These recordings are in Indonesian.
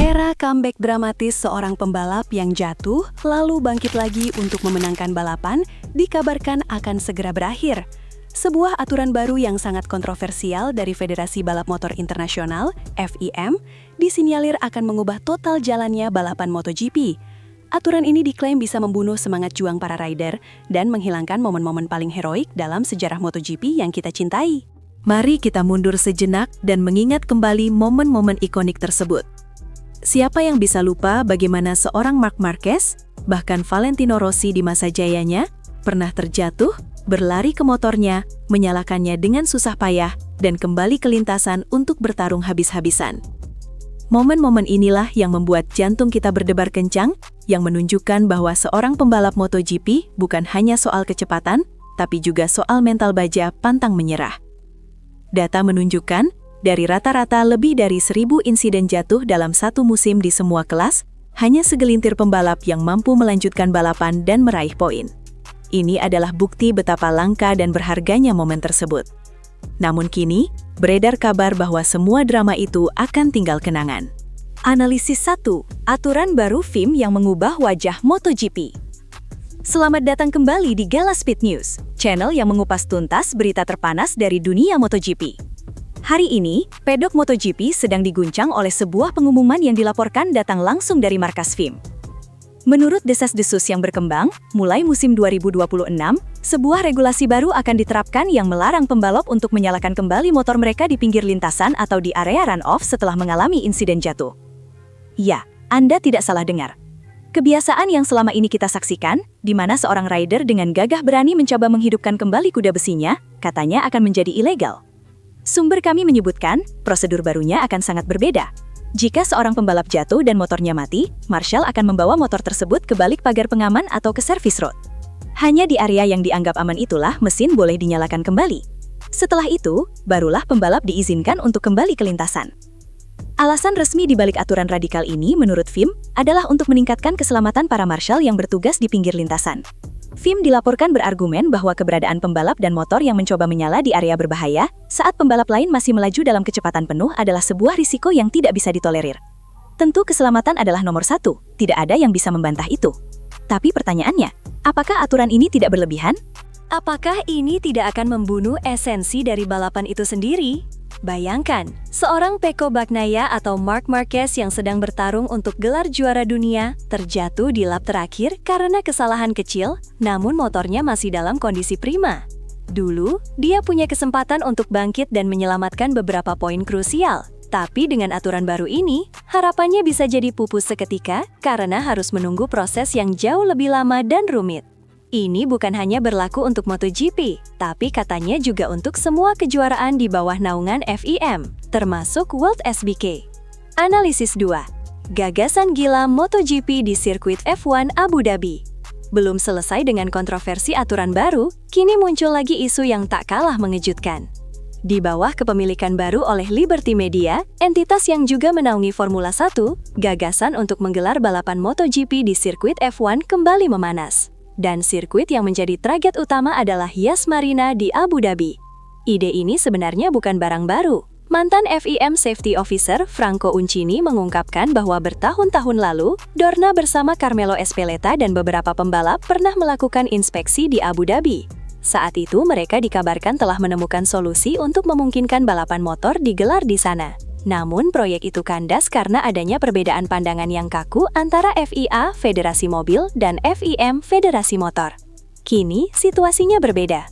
Era comeback dramatis seorang pembalap yang jatuh lalu bangkit lagi untuk memenangkan balapan dikabarkan akan segera berakhir. Sebuah aturan baru yang sangat kontroversial dari Federasi Balap Motor Internasional, FIM, disinyalir akan mengubah total jalannya balapan MotoGP. Aturan ini diklaim bisa membunuh semangat juang para rider dan menghilangkan momen-momen paling heroik dalam sejarah MotoGP yang kita cintai. Mari kita mundur sejenak dan mengingat kembali momen-momen ikonik tersebut. Siapa yang bisa lupa bagaimana seorang Marc Marquez, bahkan Valentino Rossi di masa jayanya, pernah terjatuh, berlari ke motornya, menyalakannya dengan susah payah, dan kembali ke lintasan untuk bertarung habis-habisan. Momen-momen inilah yang membuat jantung kita berdebar kencang, yang menunjukkan bahwa seorang pembalap MotoGP bukan hanya soal kecepatan, tapi juga soal mental baja pantang menyerah. Data menunjukkan, dari rata-rata lebih dari 1.000 insiden jatuh dalam satu musim di semua kelas, hanya segelintir pembalap yang mampu melanjutkan balapan dan meraih poin. Ini adalah bukti betapa langka dan berharganya momen tersebut. Namun kini, beredar kabar bahwa semua drama itu akan tinggal kenangan. Analisis 1. Aturan baru FIM yang mengubah wajah MotoGP. Selamat datang kembali di Gala Speed News, channel yang mengupas tuntas berita terpanas dari dunia MotoGP. Hari ini, pedok MotoGP sedang diguncang oleh sebuah pengumuman yang dilaporkan datang langsung dari markas FIM. Menurut desas-desus yang berkembang, mulai musim 2026, sebuah regulasi baru akan diterapkan yang melarang pembalap untuk menyalakan kembali motor mereka di pinggir lintasan atau di area run-off setelah mengalami insiden jatuh. Ya, Anda tidak salah dengar. Kebiasaan yang selama ini kita saksikan, di mana seorang rider dengan gagah berani mencoba menghidupkan kembali kuda besinya, katanya akan menjadi ilegal. Sumber kami menyebutkan, prosedur barunya akan sangat berbeda. Jika seorang pembalap jatuh dan motornya mati, marshal akan membawa motor tersebut ke balik pagar pengaman atau ke service road. Hanya di area yang dianggap aman itulah mesin boleh dinyalakan kembali. Setelah itu, barulah pembalap diizinkan untuk kembali ke lintasan. Alasan resmi di balik aturan radikal ini menurut FIM adalah untuk meningkatkan keselamatan para marshal yang bertugas di pinggir lintasan. FIM dilaporkan berargumen bahwa keberadaan pembalap dan motor yang mencoba menyala di area berbahaya saat pembalap lain masih melaju dalam kecepatan penuh adalah sebuah risiko yang tidak bisa ditolerir. Tentu keselamatan adalah nomor satu, tidak ada yang bisa membantah itu. Tapi pertanyaannya, apakah aturan ini tidak berlebihan? Apakah ini tidak akan membunuh esensi dari balapan itu sendiri? Bayangkan, seorang Pecco Bagnaia atau Marc Marquez yang sedang bertarung untuk gelar juara dunia terjatuh di lap terakhir karena kesalahan kecil, namun motornya masih dalam kondisi prima. Dulu, dia punya kesempatan untuk bangkit dan menyelamatkan beberapa poin krusial. Tapi dengan aturan baru ini, harapannya bisa jadi pupus seketika karena harus menunggu proses yang jauh lebih lama dan rumit. Ini bukan hanya berlaku untuk MotoGP, tapi katanya juga untuk semua kejuaraan di bawah naungan FIM, termasuk World SBK. Analisis 2. Gagasan gila MotoGP di sirkuit F1 Abu Dhabi. Belum selesai dengan kontroversi aturan baru, kini muncul lagi isu yang tak kalah mengejutkan. Di bawah kepemilikan baru oleh Liberty Media, entitas yang juga menaungi Formula 1, gagasan untuk menggelar balapan MotoGP di sirkuit F1 kembali memanas. Dan sirkuit yang menjadi target utama adalah Yas Marina di Abu Dhabi. Ide ini sebenarnya bukan barang baru. Mantan FIM Safety Officer Franco Uncini mengungkapkan bahwa bertahun-tahun lalu, Dorna bersama Carmelo Ezpeleta dan beberapa pembalap pernah melakukan inspeksi di Abu Dhabi. Saat itu mereka dikabarkan telah menemukan solusi untuk memungkinkan balapan motor digelar di sana. Namun proyek itu kandas karena adanya perbedaan pandangan yang kaku antara FIA Federasi Mobil dan FIM Federasi Motor. Kini situasinya berbeda.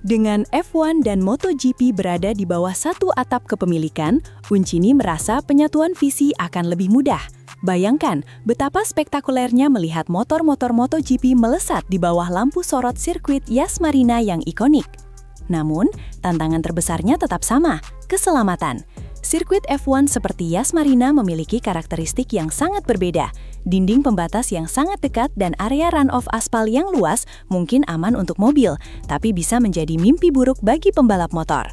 Dengan F1 dan MotoGP berada di bawah satu atap kepemilikan, Uncini merasa penyatuan visi akan lebih mudah. Bayangkan betapa spektakulernya melihat motor-motor MotoGP melesat di bawah lampu sorot sirkuit Yas Marina yang ikonik. Namun, tantangan terbesarnya tetap sama, keselamatan. Sirkuit F1 seperti Yas Marina memiliki karakteristik yang sangat berbeda. Dinding pembatas yang sangat dekat dan area run-off aspal yang luas mungkin aman untuk mobil, tapi bisa menjadi mimpi buruk bagi pembalap motor.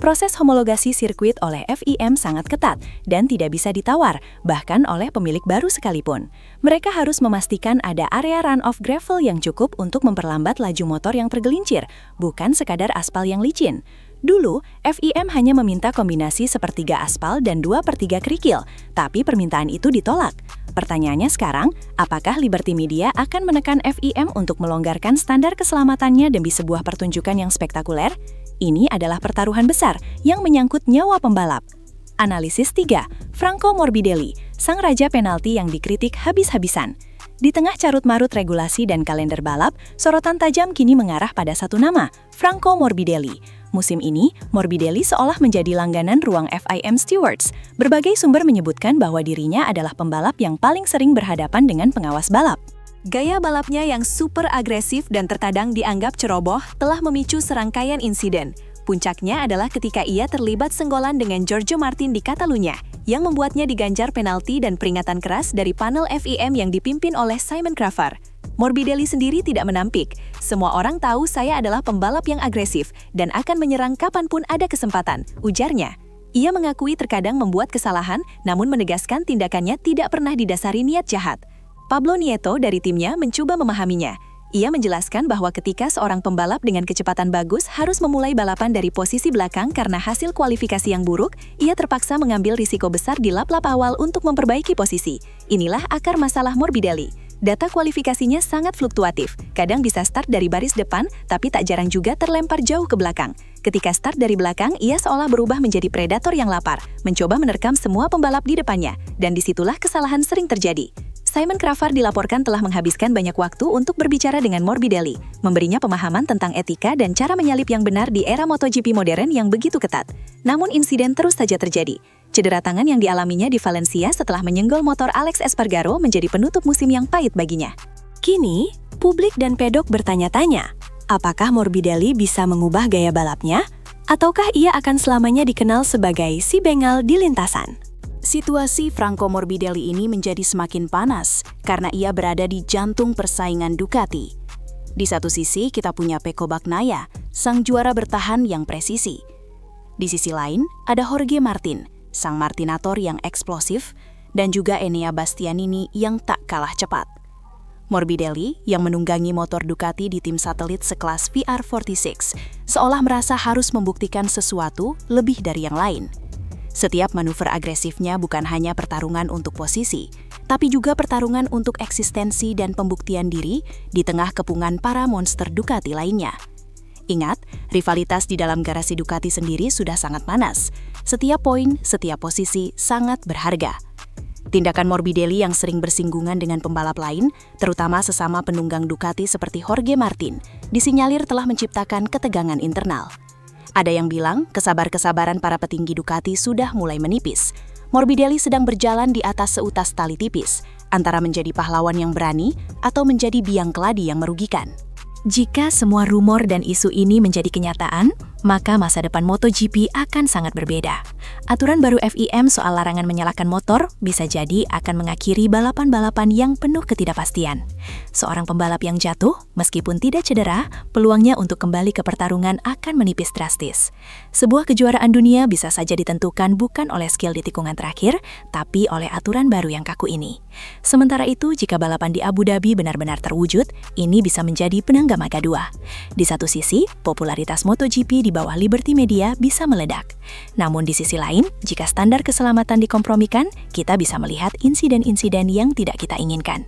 Proses homologasi sirkuit oleh FIM sangat ketat dan tidak bisa ditawar, bahkan oleh pemilik baru sekalipun. Mereka harus memastikan ada area run-off gravel yang cukup untuk memperlambat laju motor yang tergelincir, bukan sekadar aspal yang licin. Dulu, FIM hanya meminta kombinasi sepertiga aspal dan 2/3 kerikil, tapi permintaan itu ditolak. Pertanyaannya sekarang, apakah Liberty Media akan menekan FIM untuk melonggarkan standar keselamatannya demi sebuah pertunjukan yang spektakuler? Ini adalah pertaruhan besar yang menyangkut nyawa pembalap. Analisis 3. Franco Morbidelli, sang raja penalti yang dikritik habis-habisan. Di tengah carut-marut regulasi dan kalender balap, sorotan tajam kini mengarah pada satu nama, Franco Morbidelli. Musim ini, Morbidelli seolah menjadi langganan ruang FIM Stewards. Berbagai sumber menyebutkan bahwa dirinya adalah pembalap yang paling sering berhadapan dengan pengawas balap. Gaya balapnya yang super agresif dan terkadang dianggap ceroboh telah memicu serangkaian insiden. Puncaknya adalah ketika ia terlibat senggolan dengan Jorge Martin di Catalunya, yang membuatnya diganjar penalti dan peringatan keras dari panel FIM yang dipimpin oleh Simon Cravar. Morbidelli sendiri tidak menampik. Semua orang tahu saya adalah pembalap yang agresif dan akan menyerang kapanpun ada kesempatan, ujarnya. Ia mengakui terkadang membuat kesalahan, namun menegaskan tindakannya tidak pernah didasari niat jahat. Pablo Nieto dari timnya mencoba memahaminya. Ia menjelaskan bahwa ketika seorang pembalap dengan kecepatan bagus harus memulai balapan dari posisi belakang karena hasil kualifikasi yang buruk, ia terpaksa mengambil risiko besar di lap-lap awal untuk memperbaiki posisi. Inilah akar masalah Morbidelli. Data kualifikasinya sangat fluktuatif, kadang bisa start dari baris depan, tapi tak jarang juga terlempar jauh ke belakang. Ketika start dari belakang, ia seolah berubah menjadi predator yang lapar, mencoba menerkam semua pembalap di depannya, dan disitulah kesalahan sering terjadi. Simon Cravar dilaporkan telah menghabiskan banyak waktu untuk berbicara dengan Morbidelli, memberinya pemahaman tentang etika dan cara menyalip yang benar di era MotoGP modern yang begitu ketat. Namun insiden terus saja terjadi. Cedera tangan yang dialaminya di Valencia setelah menyenggol motor Alex Espargaro menjadi penutup musim yang pahit baginya. Kini, publik dan pedok bertanya-tanya, apakah Morbidelli bisa mengubah gaya balapnya? Ataukah ia akan selamanya dikenal sebagai si bengal di lintasan? Situasi Franco Morbidelli ini menjadi semakin panas karena ia berada di jantung persaingan Ducati. Di satu sisi kita punya Pecco Bagnaia, sang juara bertahan yang presisi. Di sisi lain ada Jorge Martin, sang martinator yang eksplosif, dan juga Enea Bastianini yang tak kalah cepat. Morbidelli yang menunggangi motor Ducati di tim satelit sekelas VR46 seolah merasa harus membuktikan sesuatu lebih dari yang lain. Setiap manuver agresifnya bukan hanya pertarungan untuk posisi, tapi juga pertarungan untuk eksistensi dan pembuktian diri di tengah kepungan para monster Ducati lainnya. Ingat, rivalitas di dalam garasi Ducati sendiri sudah sangat panas. Setiap poin, setiap posisi sangat berharga. Tindakan Morbidelli yang sering bersinggungan dengan pembalap lain, terutama sesama penunggang Ducati seperti Jorge Martin, disinyalir telah menciptakan ketegangan internal. Ada yang bilang kesabaran para petinggi Ducati sudah mulai menipis. Morbidelli sedang berjalan di atas seutas tali tipis, antara menjadi pahlawan yang berani atau menjadi biang keladi yang merugikan. Jika semua rumor dan isu ini menjadi kenyataan, maka masa depan MotoGP akan sangat berbeda. Aturan baru FIM soal larangan menyalakan motor bisa jadi akan mengakhiri balapan-balapan yang penuh ketidakpastian. Seorang pembalap yang jatuh, meskipun tidak cedera, peluangnya untuk kembali ke pertarungan akan menipis drastis. Sebuah kejuaraan dunia bisa saja ditentukan bukan oleh skill di tikungan terakhir, tapi oleh aturan baru yang kaku ini. Sementara itu, jika balapan di Abu Dhabi benar-benar terwujud, ini bisa menjadi penenggak mata dua. Di satu sisi, popularitas MotoGP di bawah Liberty Media bisa meledak. Namun di sisi lain, jika standar keselamatan dikompromikan, kita bisa melihat insiden-insiden yang tidak kita inginkan.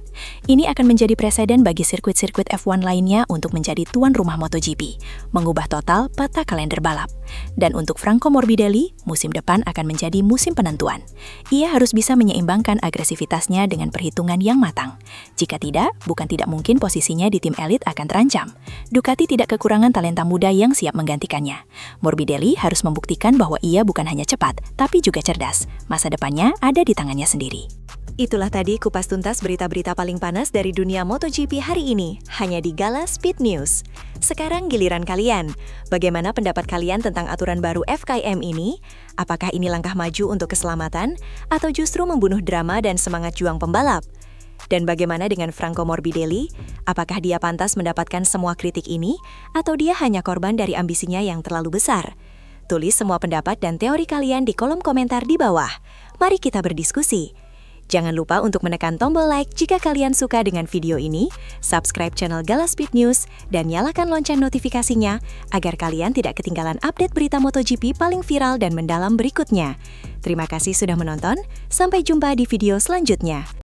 Ini akan menjadi preseden bagi sirkuit-sirkuit F1 lainnya untuk menjadi tuan rumah MotoGP, mengubah total peta kalender balap. Dan untuk Franco Morbidelli, musim depan akan menjadi musim penentuan. Ia harus bisa menyeimbangkan agresivitasnya dengan perhitungan yang matang. Jika tidak, bukan tidak mungkin posisinya di tim elit akan terancam. Ducati tidak kekurangan talenta muda yang siap menggantikannya. Morbidelli harus membuktikan bahwa ia bukan hanya cepat, tapi juga cerdas. Masa depannya ada di tangannya sendiri. Itulah tadi kupas tuntas berita-berita paling panas dari dunia MotoGP hari ini, hanya di Gala Speed News. Sekarang giliran kalian. Bagaimana pendapat kalian tentang aturan baru FIM ini? Apakah ini langkah maju untuk keselamatan, atau justru membunuh drama dan semangat juang pembalap? Dan bagaimana dengan Franco Morbidelli? Apakah dia pantas mendapatkan semua kritik ini, atau dia hanya korban dari ambisinya yang terlalu besar? Tulis semua pendapat dan teori kalian di kolom komentar di bawah. Mari kita berdiskusi. Jangan lupa untuk menekan tombol like jika kalian suka dengan video ini, subscribe channel Gala Speed News, dan nyalakan lonceng notifikasinya agar kalian tidak ketinggalan update berita MotoGP paling viral dan mendalam berikutnya. Terima kasih sudah menonton, sampai jumpa di video selanjutnya.